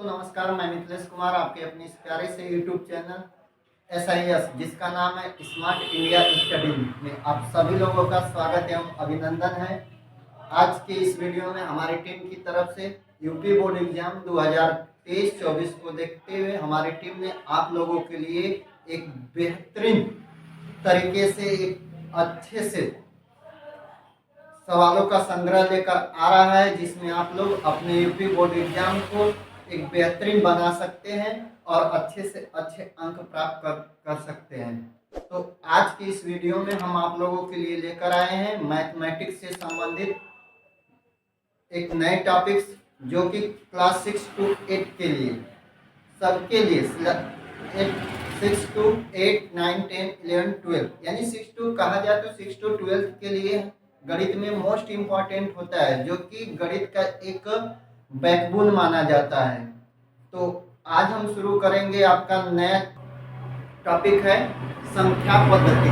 नमस्कार। मैं मिथिलेश कुमार, आपके अपने इस प्यारे से यूट्यूब चैनल SIS जिसका नाम है स्मार्ट इंडिया स्टडी में आप सभी लोगों का स्वागत एवं अभिनंदन है। आज के इस वीडियो में हमारी टीम की तरफ से यूपी बोर्ड एग्जाम 2023-24 को देखते हुए हमारी टीम ने आप लोगों के लिए एक बेहतरीन तरीके से एक अच्छे से सवालों का संग्रह लेकर आ रहा है, जिसमें आप लोग अपने यूपी बोर्ड एग्जाम को एक बेहतरीन बना सकते हैं और अच्छे से अच्छे अंक प्राप्त कर सकते हैं। तो आज की इस वीडियो में हम आप लोगों के लिए लेकर आए हैं मैथमेटिक्स से संबंधित एक नए टॉपिक्स, जो कि क्लास 6 to 8 के लिए सबके लिए 6 to 8, 9, 10, 11, 12 यानी 6 to कहा जाए तो 6 to 12 के लिए गणित में मोस्ट इम्पॉर्टेंट होता है, जो कि गणित का एक बैकबोन माना जाता है। तो आज हम शुरू करेंगे, आपका नया टॉपिक है संख्या पद्धति,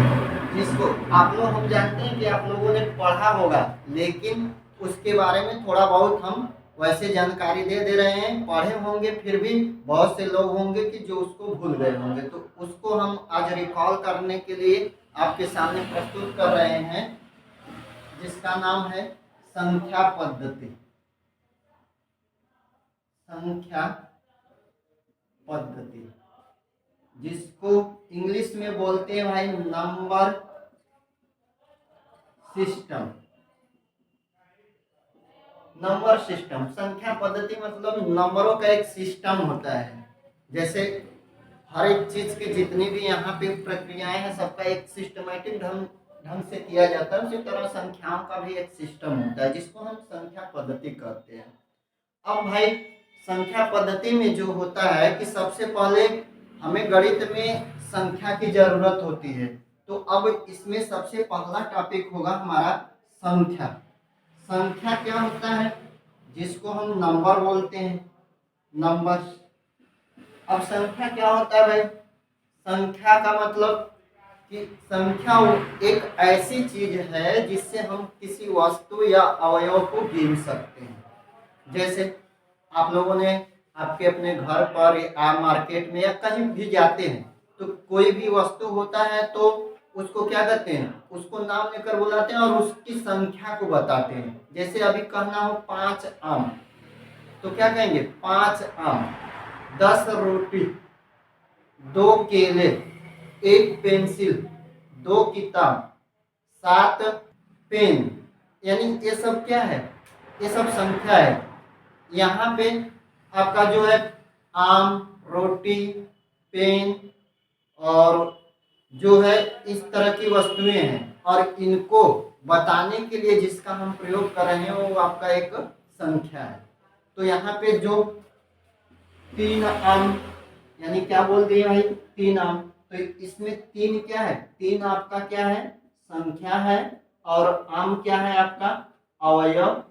जिसको आप लोग हम जानते हैं कि आप लोगों ने पढ़ा होगा, लेकिन उसके बारे में थोड़ा बहुत हम वैसे जानकारी दे रहे हैं। पढ़े होंगे, फिर भी बहुत से लोग होंगे कि जो उसको भूल गए होंगे, तो उसको हम आज रिकॉल करने के लिए आपके सामने प्रस्तुत कर रहे हैं, जिसका नाम है संख्या पद्धति। संख्या पद्धति जिसको इंग्लिश में बोलते हैं भाई नंबर सिस्टम। नंबर सिस्टम, संख्या पद्धति मतलब नंबरों का एक सिस्टम होता है। जैसे हर एक चीज की जितनी भी यहाँ पे प्रक्रियाएं हैं, सबका एक सिस्टमैटिक ढंग से किया जाता है। उसी तरह संख्याओं का भी एक सिस्टम होता है, जिसको हम संख्या पद्धति कहते हैं। अब भाई संख्या पद्धति में जो होता है कि सबसे पहले हमें गणित में संख्या की जरूरत होती है। तो अब इसमें सबसे पहला टॉपिक होगा हमारा संख्या। संख्या क्या होता है, जिसको हम नंबर बोलते हैं, नंबर। अब संख्या क्या होता है भाई? संख्या का मतलब कि संख्या एक ऐसी चीज है जिससे हम किसी वस्तु या अवयव को गिन सकते हैं। जैसे आप लोगों ने आपके अपने घर पर या मार्केट में या कहीं भी जाते हैं, तो कोई भी वस्तु होता है तो उसको क्या कहते हैं, उसको नाम लेकर बुलाते हैं और उसकी संख्या को बताते हैं। जैसे अभी कहना हो 5 आम, तो क्या कहेंगे? 5 आम, 10 रोटी, 2 केले, 1 पेंसिल, 2 किताब, 7 पेन। यानी ये सब क्या है? ये सब संख्या है। यहाँ पे आपका जो है आम, रोटी, पेन और जो है इस तरह की वस्तुएं हैं, और इनको बताने के लिए जिसका हम प्रयोग कर रहे हैं वो आपका एक संख्या है। तो यहाँ पे जो 3 आम, यानी क्या बोल दिए भाई? 3 आम। तो इसमें 3 क्या है? 3 आपका क्या है? संख्या है। और आम क्या है? आपका अवयव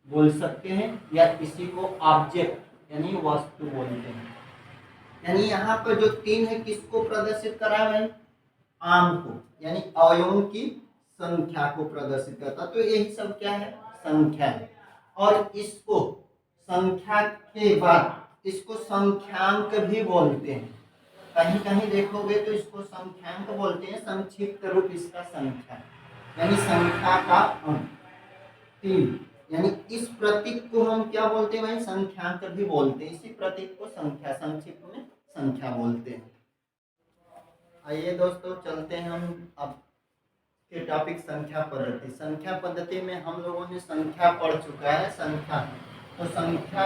बोल सकते हैं, या इसी को ऑब्जेक्ट यानी वस्तु बोलते हैं। यानी यहाँ पर जो 3 है किसको प्रदर्शित करा है? आम को, यानी अवयवों की संख्या को प्रदर्शित करता। तो यही सब क्या है? संख्या है। और इसको संख्या के बाद इसको संख्यांक भी बोलते हैं। कहीं कहीं देखोगे तो इसको संख्यांक बोलते हैं, संक्षिप्त रूप इसका संख्या, यानी संख्या का अंक 3। यानी इस प्रतीक को हम क्या बोलते हैं भाई? संख्यांक भी बोलते हैं। इसी प्रतीक को संख्या, संक्षिप्त में संख्या बोलते हैं। आइए दोस्तों, चलते हैं हम अब के टॉपिक संख्या पद्धति। संख्या पद्धति में हम लोगों ने संख्या पढ़ चुका है, संख्या। तो संख्या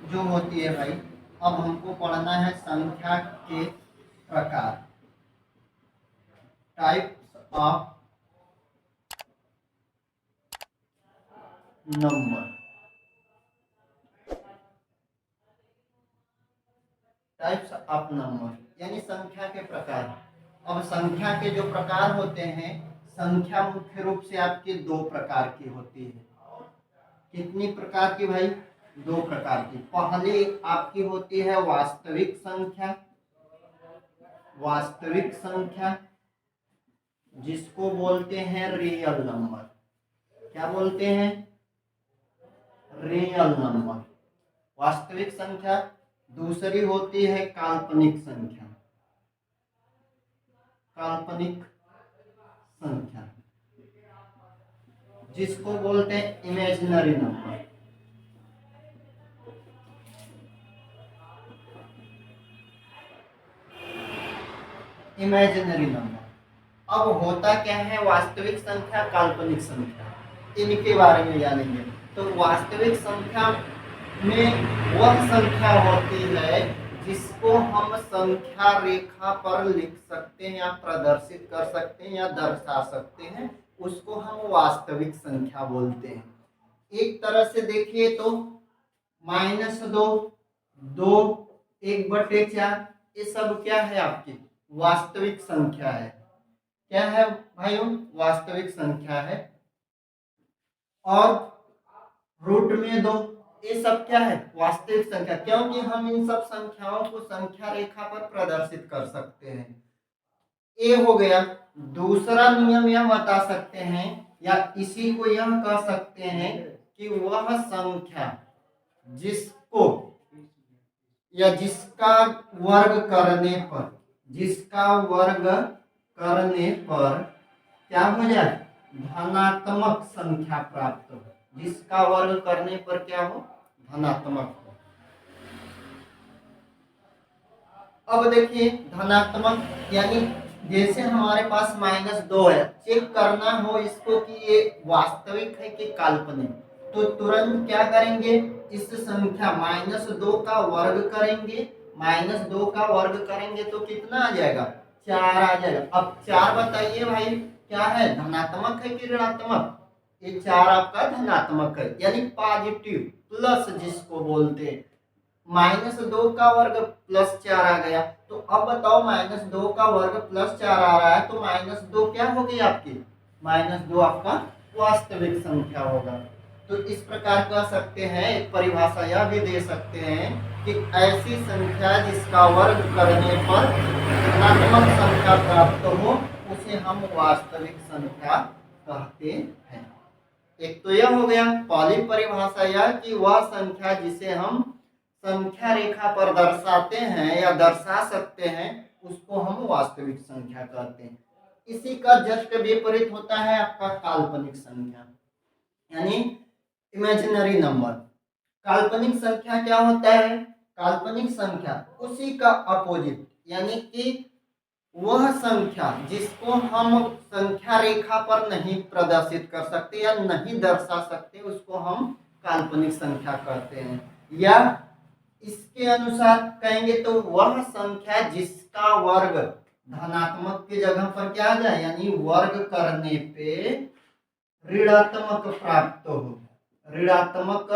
जो होती है भाई, अब हमको पढ़ना है संख्या के प्रकार, types of number. Types of number यानी संख्या के प्रकार। अब संख्या के जो प्रकार होते हैं, संख्या मुख्य रूप से आपकी 2 प्रकार की होती है। कितनी प्रकार की भाई? 2 प्रकार की। पहली आपकी होती है वास्तविक संख्या। वास्तविक संख्या जिसको बोलते हैं रियल नंबर। क्या बोलते हैं? Real number. वास्तविक संख्या दूसरी होती है काल्पनिक संख्या। काल्पनिक संख्या जिसको बोलते हैं इमेजिनरी नंबर। Imaginary number. अब होता क्या है, वास्तविक संख्या, काल्पनिक संख्या, इनके बारे में जानेंगे। तो वास्तविक संख्या में वह संख्या होती है जिसको हम संख्या रेखा पर लिख सकते हैं या प्रदर्शित कर सकते हैं या दर्शा सकते हैं, उसको हम वास्तविक संख्या बोलते हैं। एक तरह से देखिए तो -2, 2, 1/4, ये सब क्या है, आपकी वास्तविक संख्या है। क्या है भाइयों, वास्तविक संख्या है। और √2, ये सब क्या है, वास्तविक संख्या, क्योंकि हम इन सब संख्याओं को संख्या रेखा पर प्रदर्शित कर सकते हैं। ये हो गया। दूसरा नियम यह बता सकते हैं या इसी को यह कह सकते हैं कि वह संख्या जिसको या जिसका वर्ग करने पर, जिसका वर्ग करने पर क्या हो जाए, धनात्मक संख्या प्राप्त हो। जिसका वर्ग करने पर क्या हो, धनात्मक हो। अब देखिए धनात्मक यानी जैसे हमारे पास -2 है, चेक करना हो इसको कि ये वास्तविक है कि काल्पनिक, तो तुरंत क्या करेंगे, इस संख्या -2 का वर्ग करेंगे। -2 का वर्ग करेंगे तो कितना आ जाएगा, 4 आ जाएगा। अब 4 बताइए भाई क्या है, धनात्मक है कि ऋणात्मक, ये 4 आपका धनात्मक है, यानी पॉजिटिव प्लस जिसको बोलते हैं। -2 का वर्ग +4 आ गया। तो अब बताओ -2 का वर्ग +4 आ रहा है तो -2 क्या होगी आपकी, -2 आपका वास्तविक संख्या होगा। तो इस प्रकार कह सकते हैं, एक परिभाषा यह भी दे सकते हैं कि ऐसी संख्या जिसका वर्ग करने पर धनात्मक संख्या प्राप्त हो उसे हम वास्तविक संख्या कहते हैं। एक तो यह हो गया पहली परिभाषा, यह कि वह संख्या जिसे हम संख्या रेखा पर दर्शाते हैं या दर्शा सकते हैं उसको हम वास्तविक संख्या कहते हैं। इसी का जस्ट विपरीत होता है आपका काल्पनिक संख्या, यानी इमेजिनरी नंबर। काल्पनिक संख्या क्या होता है, काल्पनिक संख्या उसी का अपोजिट, यानी कि वह संख्या जिसको हम संख्या रेखा पर नहीं प्रदर्शित कर सकते या नहीं दर्शा सकते उसको हम काल्पनिक संख्या कहते हैं। या इसके अनुसार कहेंगे तो वह संख्या जिसका वर्ग धनात्मक की जगह पर क्या आ जाए, यानी वर्ग करने पे ऋणात्मक प्राप्त हो, ऋणात्मक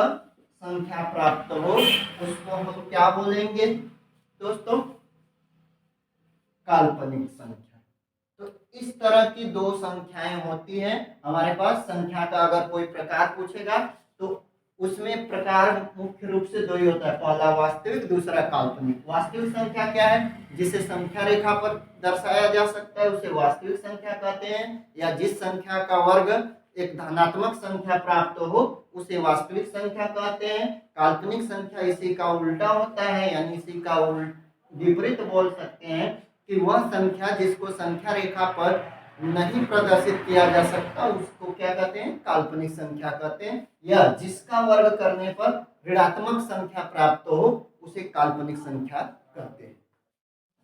संख्या प्राप्त हो, उसको हम क्या बोलेंगे दोस्तों, काल्पनिक संख्या। तो इस तरह की दो संख्याएं होती हैं हमारे पास। संख्या का अगर कोई प्रकार पूछेगा तो उसमें प्रकार मुख्य रूप से दो ही होता है, पहला वास्तविक, दूसरा काल्पनिक। वास्तविक संख्या क्या है, जिसे संख्या रेखा पर दर्शाया जा सकता है उसे वास्तविक संख्या कहते हैं, या जिस संख्या का वर्ग एक धनात्मक संख्या प्राप्त हो उसे वास्तविक संख्या कहते हैं। काल्पनिक संख्या इसी का उल्टा होता है, यानी इसी का विपरीत बोल सकते हैं कि वह संख्या जिसको संख्या रेखा पर नहीं प्रदर्शित किया जा सकता उसको क्या कहते हैं, काल्पनिक संख्या कहते हैं। या जिसका वर्ग करने पर ऋणात्मक संख्या प्राप्त हो उसे काल्पनिक संख्या कहते हैं।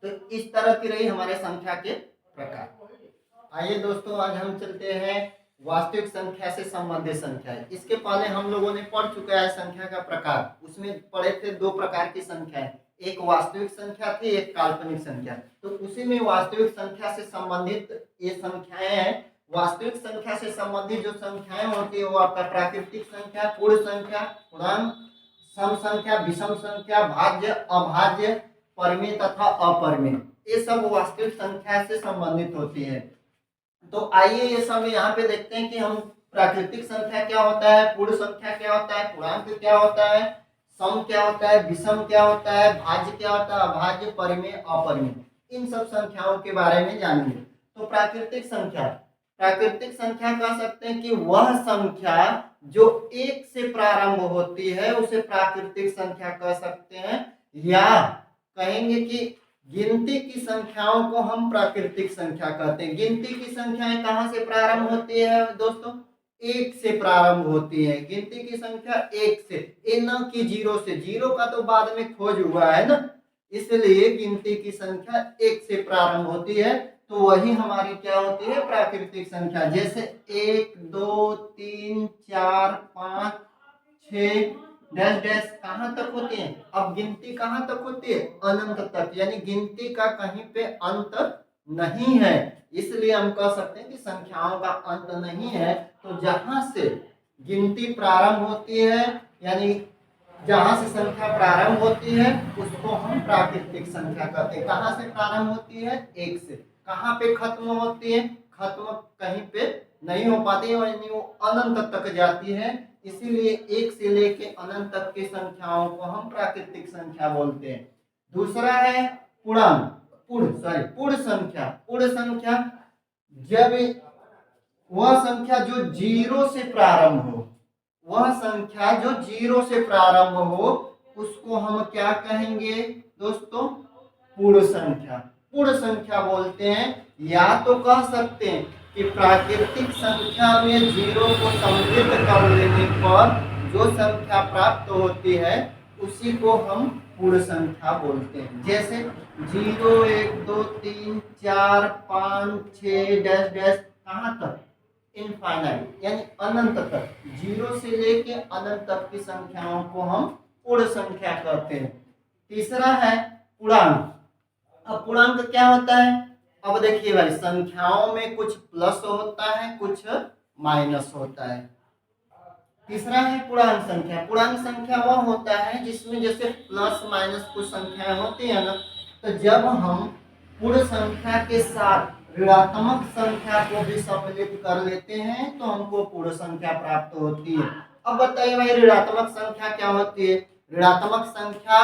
तो इस तरह की रही हमारे संख्या के प्रकार। आइए दोस्तों आज हम चलते हैं वास्तविक संख्या से संबंधित संख्या। इसके पहले हम लोगों ने पढ़ चुका है संख्या का प्रकार, उसमें पढ़े थे दो प्रकार की संख्याएं, एक वास्तविक संख्या थी, एक काल्पनिक संख्या। तो उसी में वास्तविक संख्या से संबंधित ये संख्याएं हैं। वास्तविक संख्या से संबंधित जो संख्याएं होती है वो आपका प्राकृतिक संख्या, पूर्ण संख्या, पूर्णांक, सम संख्या, विषम संख्या, भाज्य, अभाज्य, परिमेय तथा अपरिमेय, ये सब वास्तविक संख्या से संबंधित होती है। तो आइए ये सब यहाँ पे देखते हैं कि हम प्राकृतिक संख्या क्या होता है, पूर्ण संख्या क्या होता है, पूर्णांक क्या होता है, सम क्या होता है, विषम क्या होता है, भाज्य क्या होता है, अभाज्य, परिमेय, अपरिमेय, इन सब संख्याओं के बारे में जानेंगे। तो प्राकृतिक संख्या, प्राकृतिक संख्या कह सकते हैं कि वह संख्या जो एक से प्रारंभ होती है उसे प्राकृतिक संख्या कह सकते हैं, या कहेंगे कि गिनती की संख्याओं को हम प्राकृतिक संख्या कहते हैं। गिनती की संख्याएं कहाँ से प्रारंभ होती है दोस्तों? एक से प्रारंभ होती है। गिनती की संख्या एक से, ए न कि जीरो से। जीरो का तो बाद में खोज हुआ है ना, इसलिए गिनती की संख्या एक से प्रारंभ होती है। तो वही हमारी क्या होती है? प्राकृतिक संख्या। जैसे 1 2 3 4 5 6 डैश डैश कहाँ तक होती है? अब गिनती कहाँ तक होती है? अनंत तक, यानी गिनती का कहीं पे अंत नहीं है। इसलिए हम कह सकते हैं कि संख्याओं का अंत नहीं है। तो जहां से गिनती प्रारंभ होती है, यानी जहां से संख्या प्रारंभ होती है, उसको हम प्राकृतिक संख्या कहते हैं। कहां से प्रारंभ होती है? एक से। कहां पे खत्म होती है? खत्म कहीं पे नहीं हो पाती है, यानी वो अनंत तक जाती है। इसीलिए एक से लेके अनंत तक की संख्याओं को हम प्राकृतिक संख्या बोलते हैं। दूसरा है पूर्णांक, पूर्ण संख्या। पूर्ण संख्या जब वह संख्या जो जीरो से प्रारंभ हो, वह संख्या जो जीरो से प्रारंभ हो, उसको हम क्या कहेंगे दोस्तों? पूर्ण संख्या। पूर्ण संख्या बोलते हैं। या तो कह सकते हैं कि प्राकृतिक संख्या में जीरो को सम्मिलित कर लेने पर जो संख्या प्राप्त होती है, उसी को हम पूर्ण संख्या बोलते हैं। जैसे 0 1 2 3 4 5 6 डैश डैश कहाँ तक? इनफाइनाइट, यानी अनंत तक। जीरो से लेके अनंत तक की संख्याओं को हम पूर्ण संख्या कहते हैं। तीसरा है पूर्णांक। अब पूर्णांक क्या होता है? अब देखिए भाई, संख्याओं में कुछ प्लस होता है, कुछ माइनस होता है। तीसरा है पूर्णांक संख्या। पूर्णांक संख्या वह होता है जिसमें जैसे प्लस माइनस कुछ संख्याएं होती है ना, तो जब हम पूर्ण संख्या के साथ ऋणात्मक संख्या को भी सम्मिलित कर लेते हैं तो हमको पूर्ण संख्या प्राप्त होती है। अब बताइए भाई, ऋणात्मक संख्या क्या होती है? ऋणात्मक संख्या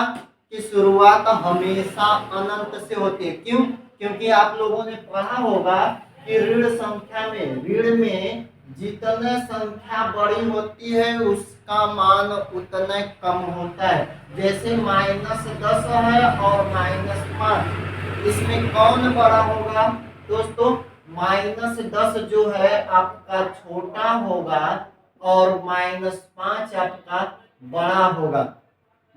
की शुरुआत हमेशा अनंत से होती है। क्यों? क्योंकि आप लोगों ने पढ़ा होगा कि ऋण संख्या में, ऋण में जितने संख्या बड़ी होती है उसका मान उतना कम होता है। जैसे -10 है और -5, इसमें कौन बड़ा होगा दोस्तों? -10 जो है आपका छोटा होगा और -5 आपका बड़ा होगा।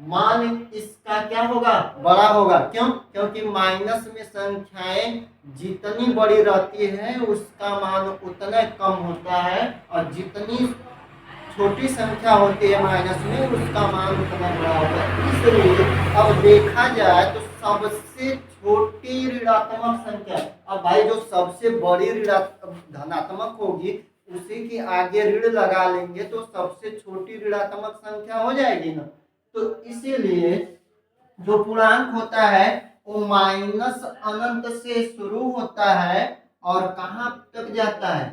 मान इसका क्या होगा? बड़ा होगा। क्यों? क्योंकि माइनस में संख्याएं जितनी बड़ी रहती है उसका मान उतना कम होता है, और जितनी छोटी संख्या होती है माइनस में उसका मान उतना बड़ा होता है। इसलिए अब देखा जाए तो सबसे छोटी ऋणात्मक संख्या, अब भाई जो सबसे बड़ी धनात्मक होगी उसी के आगे ऋण लगा लेंगे तो सबसे छोटी ऋणात्मक संख्या हो जाएगी ना। तो इसीलिए जो पूर्णांक होता है वो माइनस अनंत से शुरू होता है और कहाँ तक जाता है?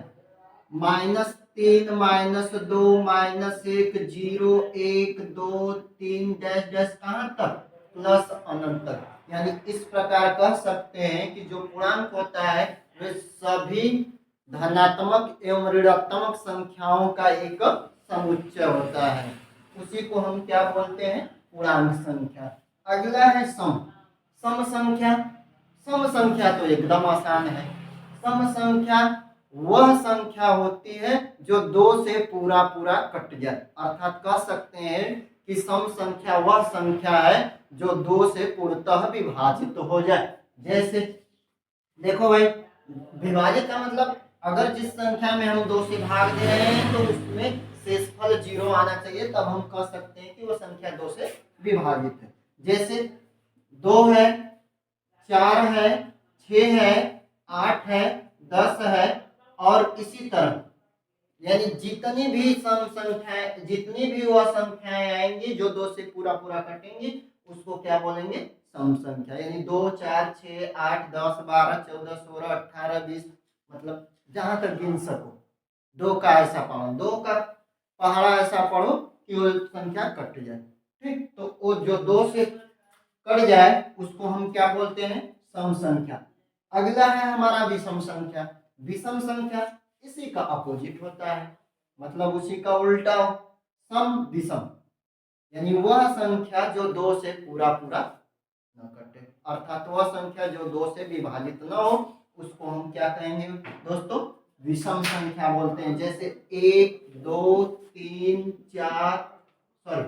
-3 -2 -1 0 1 2 3 डैश डैश कहाँ तक? प्लस अनंत तक। यानी इस प्रकार कह सकते हैं कि जो पूर्णांक होता है वे सभी धनात्मक एवं ऋणात्मक संख्याओं का एक समुच्चय होता है। उसी को हम क्या बोलते हैं? पूर्णांक संख्या। अगला है सम। सम संख्या। सम संख्या तो एकदम आसान है। सम संख्या वह संख्या होती है जो 2 से पूरा पूरा कट जाए। अर्थात कह सकते हैं कि सम संख्या वह संख्या है जो 2 से पूर्णतः विभाजित हो जाए। जैसे देखो भाई, विभाजित का मतलब अगर जिस संख्या में हम 2 से भाग दे रहे हैं तो उसमें शेषफल 0 आना चाहिए, तब हम कह सकते हैं कि वो संख्या 2 से विभाजित है। जैसे 2 है, 4 है, 6 है, 8 है, 10 है और इसी तरह, यानी जितनी भी सम संख्याएं, जितनी भी वह संख्याएं आएंगी जो 2 से पूरा पूरा कटेंगी उसको क्या बोलेंगे? सम संख्या। यानी 2 4 6 8 10 12 14 16 18 20, मतलब जहां तक गिन सको। 2 का ऐसा पढ़ो, 2 का पहाड़ा ऐसा पढ़ो कि वो संख्या कट जाए। ठीक, तो वो जो 2 से कट जाए उसको हम क्या बोलते हैं? सम संख्या। अगला है हमारा विषम संख्या। विषम संख्या इसी का अपोजिट होता है, मतलब उसी का उल्टा। सम विषम। यानी वह संख्या जो 2 से पूरा पूरा न कटे, अर्थात वह संख्या जो 2 से विभाजित न हो उसको हम क्या कहेंगे दोस्तों, विषम संख्या बोलते हैं। जैसे 1 2 3 4, सॉरी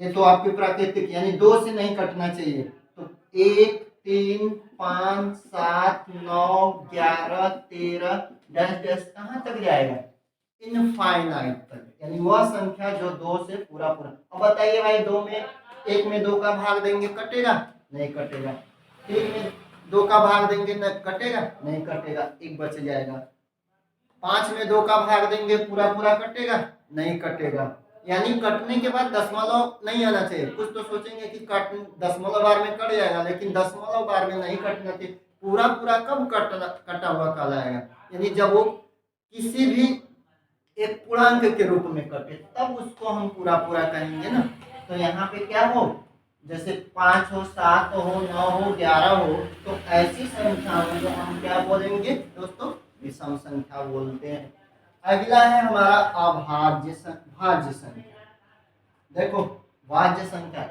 ये तो आपकी प्राकृतिक यानी 2 से नहीं कटना चाहिए, तो 1 3 5 7 9 11 13 डैश डैश कहाँ तक जाएगा, इनफाइनाइट तक, यानी वह संख्या जो 2 से पूरा पूरा। अब बताइए भाई, 2 में 1 में 2 का भाग देंगे कटेगा, नहीं कटेगा। 3 में 2 का भाग देंगे न कटेगा, नहीं कटेगा, 1 बच जाएगा। 5 में 2 का भाग देंगे पूरा पूरा कटेगा, नहीं कटेगा। यानी कटने के बाद दशमलव नहीं आना चाहिए। कुछ तो सोचेंगे कि कट दशमलव बार में कट जाएगा, लेकिन दशमलव बार में नहीं कटना चाहिए। पूरा पूरा कब कटा हुआ कहलाएगा, यानी जब वो किसी भी एक पूर्णांक के रूप में कटे तब उसको हम पूरा पूरा कहेंगे ना। तो यहाँ पे क्या हो, जैसे 5 हो 7 हो 9 हो 11 हो, तो ऐसी संख्याओं को हम क्या बोलेंगे दोस्तों, विषम संख्या बोलते हैं। अगला है हमारा भाज्य संख्या। देखो भाज्य संख्या,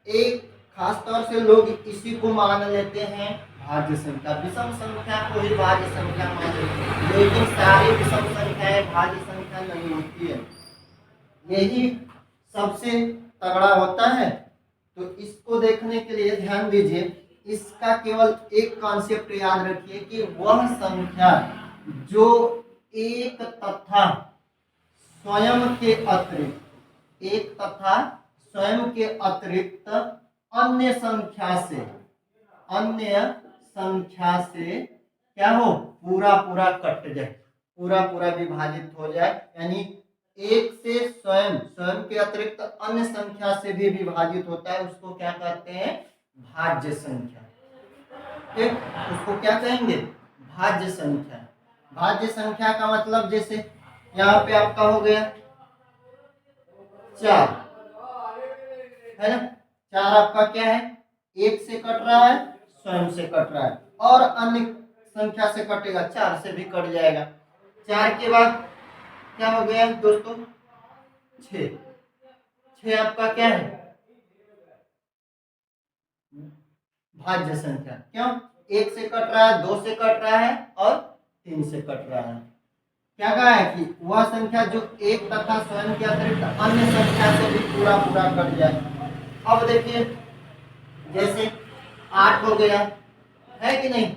एक खास तौर से लोग इसी को मान लेते हैं भाज्य संख्या, विषम संख्या को ही भाज्य संख्या मान लेते हैं, लेकिन सारी विषम संख्याएं भाज्य संख्या नहीं होती है, यही सबसे तगड़ा होता है। तो इसको देखने के लिए ध्यान दीजिए, इसका केवल एक कॉन्सेप्ट याद रखिए कि वह संख्या जो एक तथा स्वयं के अतिरिक्त, एक तथा स्वयं के अतिरिक्त अन्य संख्या से क्या हो, पूरा पूरा कट जाए, पूरा पूरा विभाजित हो जाए, यानी एक से स्वयं के अतिरिक्त अन्य संख्या से भी विभाजित होता है, उसको क्या कहते हैं, भाज्य संख्या। ठीक, उसको क्या कहेंगे, भाज्य संख्या। भाज्य संख्या का मतलब जैसे यहाँ पे आपका हो गया 4, है ना, 4 आपका क्या है, 1 से कट रहा है, स्वयं से कट रहा है, और अन्य संख्या से कटेगा, 4 से भी कट जाएगा। 4 के बाद क्या हो गया दोस्तों, 6 आपका क्या है, भाज्य संख्या। क्यों, 1 से कट रहा है, 2 से कट रहा है और 3 से कट रहा है। क्या कहा है कि वह संख्या जो एक तथा स्वयं के अतिरिक्त अन्य संख्या से भी पूरा पूरा कट जाए। अब देखिए जैसे 8 हो गया, है कि नहीं,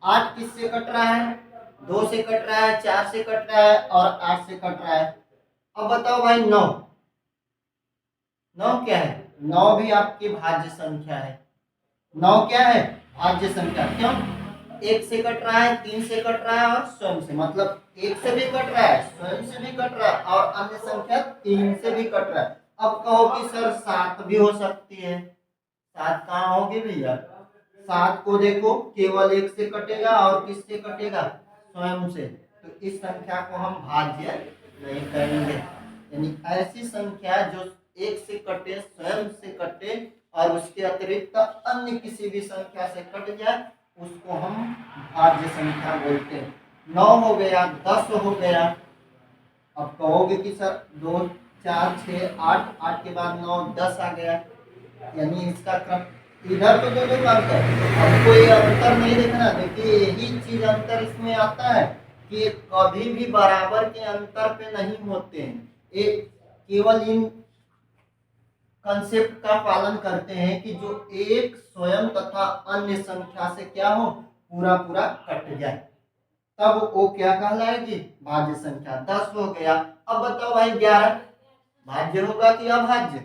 8 किससे कट रहा है, 2 से कट रहा है, 4 से कट रहा है और 8 से कट रहा है। अब बताओ भाई 9 क्या है, 9 भी आपकी भाज्य संख्या है। 9 क्या है, भाज्य संख्या। क्यों, 1 से कट रहा है, 3 से कट रहा है और स्वयं से, मतलब 1 से भी कट रहा है, स्वयं से भी कट रहा है और अन्य संख्या 3 से भी कट रहा है। अब कहो कि सर 7 भी हो सकती है, 7 कहाँ होगी भैया, 7 को देखो केवल 1 से कटेगा और किससे कटेगा, स्वयं से, तो इस संख्या को हम भाज्य नहीं कहेंगे। यानी ऐसी संख्या जो 1 से कटे, स्वयं से कटे और उसके अतिरिक्त अन्य किसी भी संख्या से कट जाए, उसको हम भाज्य संख्या बोलते हैं। 9 हो गया, 10 हो गया। अब कहोगे कि सर 2 4 6 8 के बाद 9 10 आ गया, यानी इसका क्रम इधर तो दोनों का अंतर, अब कोई अंतर नहीं देखना। देखिए यही चीज अंतर इसमें आता है कि कभी भी बराबर के अंतर पे नहीं होते हैं, एक केवल इन कंसेप्ट का पालन करते हैं कि जो एक स्वयं तथा अन्य संख्या से क्या हो, पूरा पूरा कट जाए, तब वो क्या कहलाएगी, भाज्य संख्या। 10 हो गया। अब बताओ भाई 11 भाज्य होगा कि अभाज्य,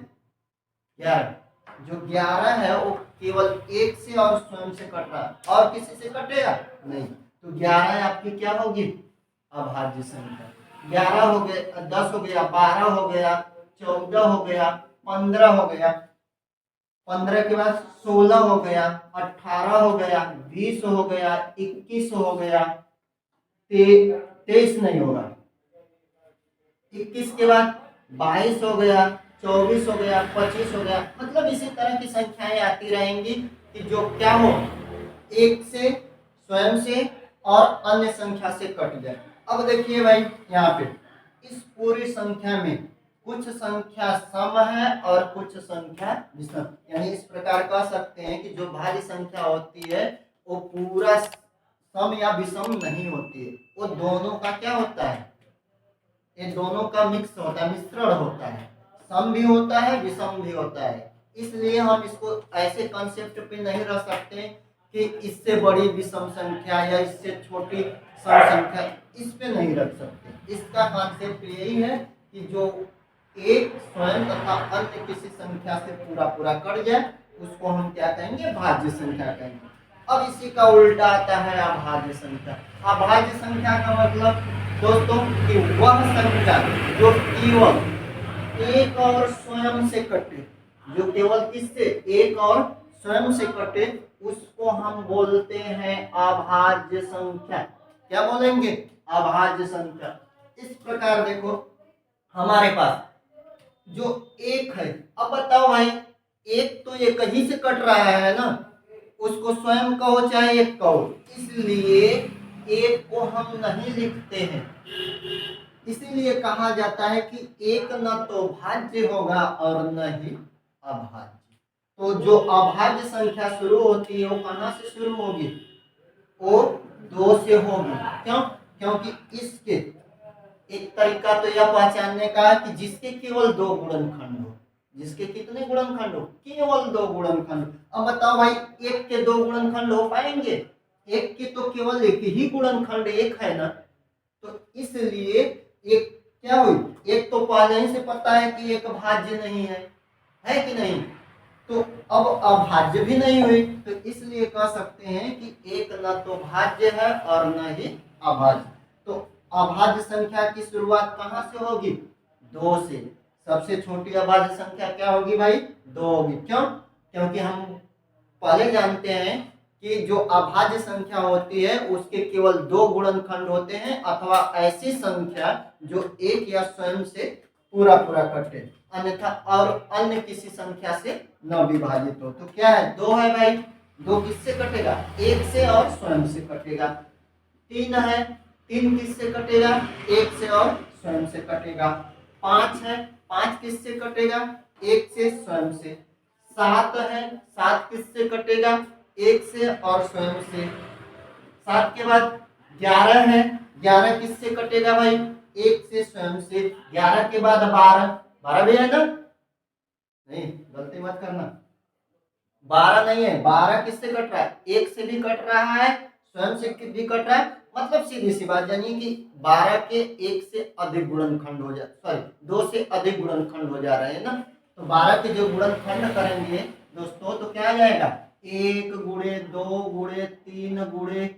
11, जो 11 है वो केवल 1 से और स्वयं से कट रहा है और किसी से कटेगा नहीं, तो 11 आपकी क्या होगी, अभाज्य संख्या। 11 हो गया, 10 हो गया, 12 हो गया, 14 हो गया, 15 हो गया, 15 के बाद 16 हो गया, 18 हो गया, 20 हो गया, 21 हो गया, 23 नहीं होगा, 21 के बाद 22 हो गया, 24 हो गया, 25 हो गया, मतलब इसी तरह की संख्याएं आती रहेंगी कि जो क्या हो, 1 से स्वयं से और अन्य संख्या से कट जाए। अब देखिए भाई यहाँ पे इस पूरी संख्या में कुछ संख्या सम है और कुछ संख्या विषम, यानी इस प्रकार कह सकते हैं कि जो भाज्य संख्या होती है वो पूरा सम या विषम नहीं होती है, वो दोनों का क्या होता है, ये दोनों का मिक्स होता है, मिश्रण होता है, सम भी होता है विषम भी होता है। इसलिए हम इसको ऐसे कंसेप्ट पे नहीं रह सकते कि इससे बड़ी विषम संख्या या इससे छोटी सम संख्या, इस पे नहीं रख सकते। इसका कॉन्सेप्ट यही है कि जो एक स्वयं तथा अन्य किसी संख्या से पूरा पूरा कट जाए उसको हम क्या कहेंगे, भाज्य संख्या कहेंगे। अब इसी का उल्टा आता है अभाज्य संख्या। अभाज्य संख्या का मतलब दोस्तों कि वह संख्या जो केवल एक और स्वयं से कटे, जो केवल किससे, एक और स्वयं से कटे, उसको हम बोलते हैं अभाज्य संख्या। क्या बोलेंगे, अभाज्य संख्या। इस प्रकार देखो हमारे पास जो एक है, अब बताओ भाई, एक तो एक ही से कट रहा है ना, उसको स्वयं कहो चाहे एक कहो, इसलिए एक को हम नहीं लिखते हैं। इसीलिए कहा जाता है कि एक न तो भाज्य होगा और न ही अभाज्य। तो जो अभाज्य संख्या शुरू होती है वो कहां से शुरू होगी, वो 2 से होगी। क्यों, क्योंकि इसके एक तरीका तो यह पहचानने का है कि जिसके केवल 2 गुणनखंड हो, जिसके कितने गुणनखंड हो, केवल 2 गुणनखंड। अब बताओ भाई, एक के 2 गुणनखंड हो पाएंगे, एक के तो केवल एक ही गुणनखंड एक है ना, तो इसलिए एक क्या हुई, एक तो पहले ही से पता है कि एक भाज्य नहीं है कि नहीं, तो अब अभाज्य भी नहीं हुई, तो इसलिए कह सकते हैं कि एक न तो भाज्य है और न ही अभाज्य। तो अभाज्य संख्या की शुरुआत कहां से होगी, 2 से। सबसे छोटी अभाज्य संख्या क्या होगी भाई, 2 होगी। क्यों, क्योंकि हम पहले जानते हैं कि जो अभाज्य संख्या होती है उसके केवल 2 गुणनखंड होते हैं, अथवा ऐसी संख्या जो एक या स्वयं से पूरा पूरा कटे, अन्यथा और अन्य किसी संख्या से न विभाजित हो। तो क्या है, 2 है भाई, 2 किससे कटेगा, एक से और स्वयं से कटेगा। 3 है, 3 किससे कटेगा, एक से और स्वयं से कटेगा। 5 है, 5 किससे कटेगा, एक से स्वयं से। 7 है, 7 किससे कटेगा, एक से और स्वयं से। 7 के बाद 11 है, 11 किससे कटेगा भाई, एक से स्वयं से। 11 के बाद 12, 12 भी है ना, नहीं गलती मत करना, 12 नहीं है, 12 किससे कट रहा है, एक से भी कट रहा है, स्वयं से भी कट रहा है, मतलब सीधी सी बात यानी कि 12 के एक से अधिक गुणनखंड हो जा, सॉरी 2 से अधिक गुणनखंड हो जा रहे हैं ना, तो 12 के जो गुणनखंड करेंगे दोस्तों तो क्या आ जाएगा, 1 गुणे 2 गुणे 3 गुणे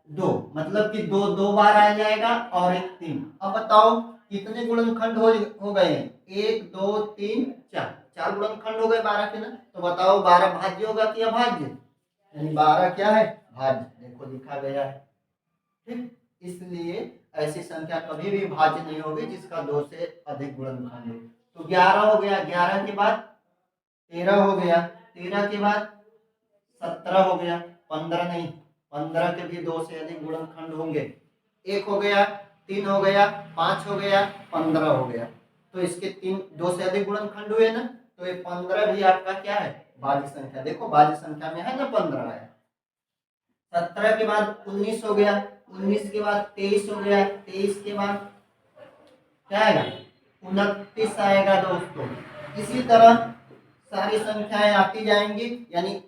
2, मतलब कि 2 2 बार आ जाएगा और 1 3। अब बताओ कितने गुणनखंड हो गए, 1 2 3 4, 4 गुणनखंड हो गए 12 के ना, तो बताओ 12 भाज्य होगा कि अभाज्य, यानी 12 क्या है, भाज्य। देखो लिखा गया है, ठीक। इसलिए ऐसी संख्या कभी भी भाज्य नहीं होगी जिसका 2 से अधिक गुणनखंड हो। तो 11 हो गया, 11 के बाद 13 हो गया, 13 के बाद 17 हो गया, 15 नहीं, 15 के भी 2 से अधिक गुणनखंड होंगे। 1 हो गया, 3 हो गया, 5 हो गया, 15 हो गया, तो इसके 3 2 से अधिक गुणनखंड हुए ना, तो ये 15 भी आपका क्या है, भाज्य संख्या। देखो भाज्य संख्या में है ना 15 है। 17 के बाद 19 हो गया, 19 के बाद 23 हो गया, 23 के बाद क्या आएगा, 29 आएगा दोस्तों। इसी तरह सारी संख्याएं आती जाएंगी, यानी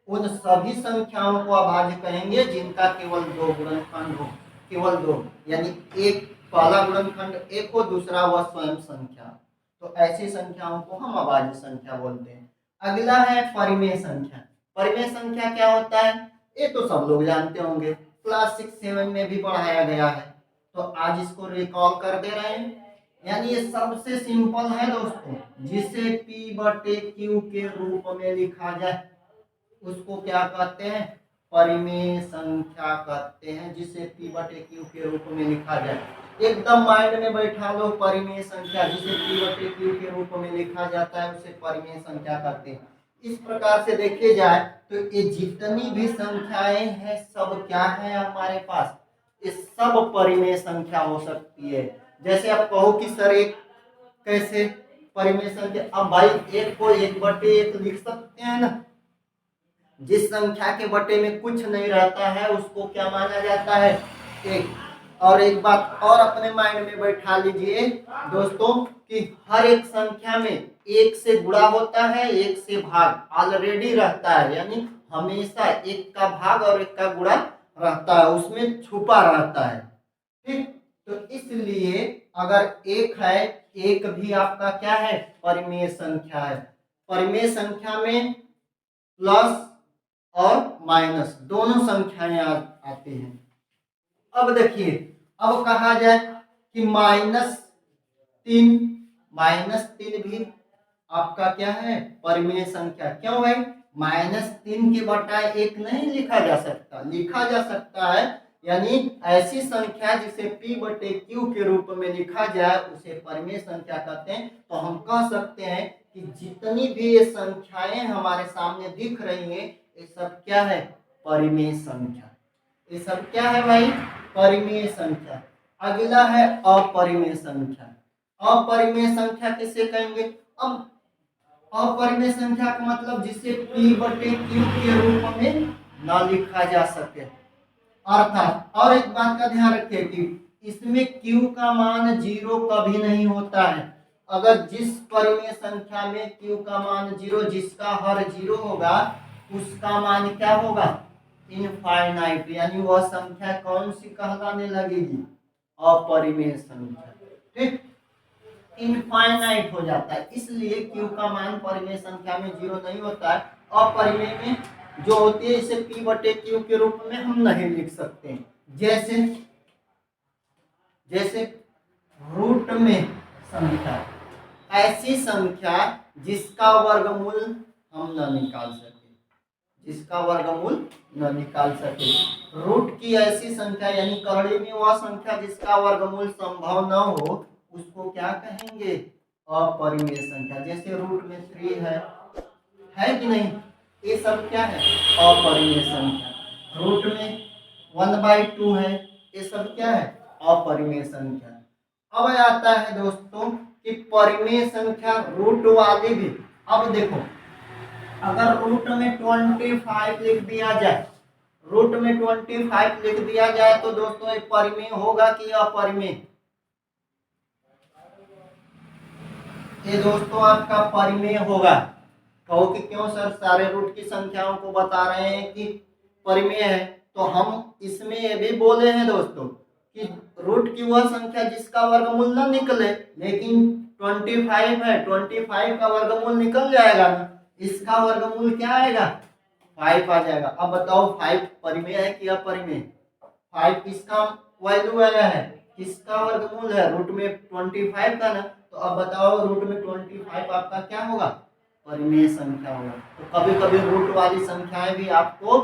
उन सभी संख्याओं को अभाज्य कहेंगे जिनका केवल 2 गुणनखंड हो, केवल 2, यानी एक पहला गुणनखंड एक हो, दूसरा वह स्वयं संख्या, तो ऐसी संख्याओं को हम अभाज्य संख्या बोलते हैं। अगला है परिमेय संख्या। परिमेय संख्या क्या होता है, ये तो सब लोग जानते होंगे, क्लास 6 7 में भी पढ़ाया गया है, तो आज इसको रिकॉल कर दे रहे हैं। यानी ये सबसे सिंपल है दोस्तों, जिसे P बटे Q के रूप में लिखा जाए उसको क्या कहते हैं, परिमेय संख्या कहते हैं, जिसे P बटे Q के रूप में लिखा जाए। एकदम माइंड में बैठा लो, परिमेय संख्या जिसे P बटे Q के रूप में लिखा जाता है उसे परिमेय संख्या कहते हैं। इस प्रकार से देखे जाए तो ये जितनी भी संख्याएं हैं सब क्या है हमारे पास, ये सब परिमेय संख्या हो सकती है। जैसे आप कहो कि सर एक कैसे परिमेय संख्या? अब भाई एक को 1/1 लिख सकते हैं ना। जिस संख्या के बटे में कुछ नहीं रहता है उसको क्या माना जाता है? एक। और एक बात और अपने माइंड में बैठा लीजिए दोस्तों कि हर एक संख्या में एक से गुणा होता है, एक से भाग ऑलरेडी रहता है, यानी हमेशा एक का भाग और एक का गुणा रहता है, उसमें छुपा रहता है। ठीक, तो इसलिए अगर एक है, एक भी आपका क्या है? परिमेय संख्या है। परिमेय संख्या में प्लस और माइनस दोनों संख्याएं आती हैं। अब देखिए, अब कहा जाए कि -3, -3 भी आपका क्या है? परिमेय संख्या। क्यों भाई? -3 के बटाए 1 नहीं लिखा जा सकता? लिखा जा सकता है, यानी ऐसी संख्या जिसे p/q के रूप में लिखा जाए उसे परिमेय संख्या कहते हैं। तो हम कह सकते हैं कि जितनी भी ये संख्याएं हमारे सामने दिख रही हैं ये सब क्या है? परिमेय संख्या। ये सब क्या है भाई? परिमेय संख्या। अगला है अपरिमेय संख्या। अपरिमेय संख्या किसे कहेंगे? अब अपरिमेय संख्या का मतलब जिसे p/q के रूप में ना लिखा जा सके। अर्थात और एक बात का ध्यान रखिए कि इसमें q का मान 0 कभी नहीं होता है। अगर जिस परिमेय संख्या में q का मान 0, जिसका हर 0 होगा उसका मान क्या होगा? इनफाइनाइट, यानी वह संख्या कौन सी कहलाने लगेगी? अपरिमेय संख्या। ठीक, इनफाइनाइट हो जाता है, इसलिए q का मान परिमेय संख्या में 0 नहीं होता है। अपरिमेय में जो होती है इसे p/q के रूप में हम नहीं लिख सकते। जैसे जैसे रूट में संख्या, ऐसी संख्या जिसका वर्गमूल हम न निकाल सके, जिसका वर्गमूल न निकाल सके। रूट की ऐसी संख्या यानी करड़ी में वह संख्या जिसका वर्गमूल संभव न हो उसको क्या कहेंगे? अपरिमेय संख्या। जैसे रूट में 3 है कि नहीं? ये सब क्या है? अपरिमेय संख्या। रूट में 1/2 है, ये सब क्या है? अपरिमेय संख्या। अब आता है दोस्तों कि परिमेय संख्या रूट वाली भी। अब देखो, अगर रूट में 25 लिख दिया जाए, रूट में 25 लिख दिया जाए तो दोस्तों ये परिमेय होगा कि अपरिमेय? ये दोस्तों आपका परिमेय होगा। कहो कि क्यों सर, सारे रूट की संख्याओं को बता रहे हैं कि परिमेय है। तो हम इसमें ये भी बोले हैं दोस्तों कि रूट की वह संख्या जिसका वर्गमूल न निकले, लेकिन 25 है, 25 का वर्गमूल निकल जाएगा ना, इसका वर्गमूल क्या आएगा? 5 आ जाएगा। अब बताओ 5 परिमेय है कि अपरिमेय? 5 किसका वैल्यू आया है? किसका वर्गमूल है? रूट में 25 का ना। तो अब बताओ रूट में 25 आपका क्या होगा? परिमेय संख्या होगा। तो कभी कभी रूट वाली संख्याएं भी आपको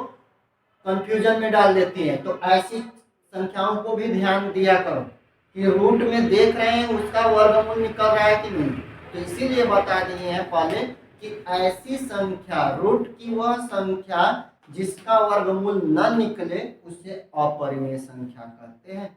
कंफ्यूजन में डाल देती हैं, तो ऐसी संख्याओं को भी ध्यान दिया करो कि रूट में देख रहे हैं उसका वर्गमूल निकल रहा है कि नहीं। तो इसीलिए बता दिए हैं पहले कि ऐसी संख्या, रूट की वह संख्या जिसका वर्गमूल न निकले उसे अपरिमेय संख्या कहते हैं।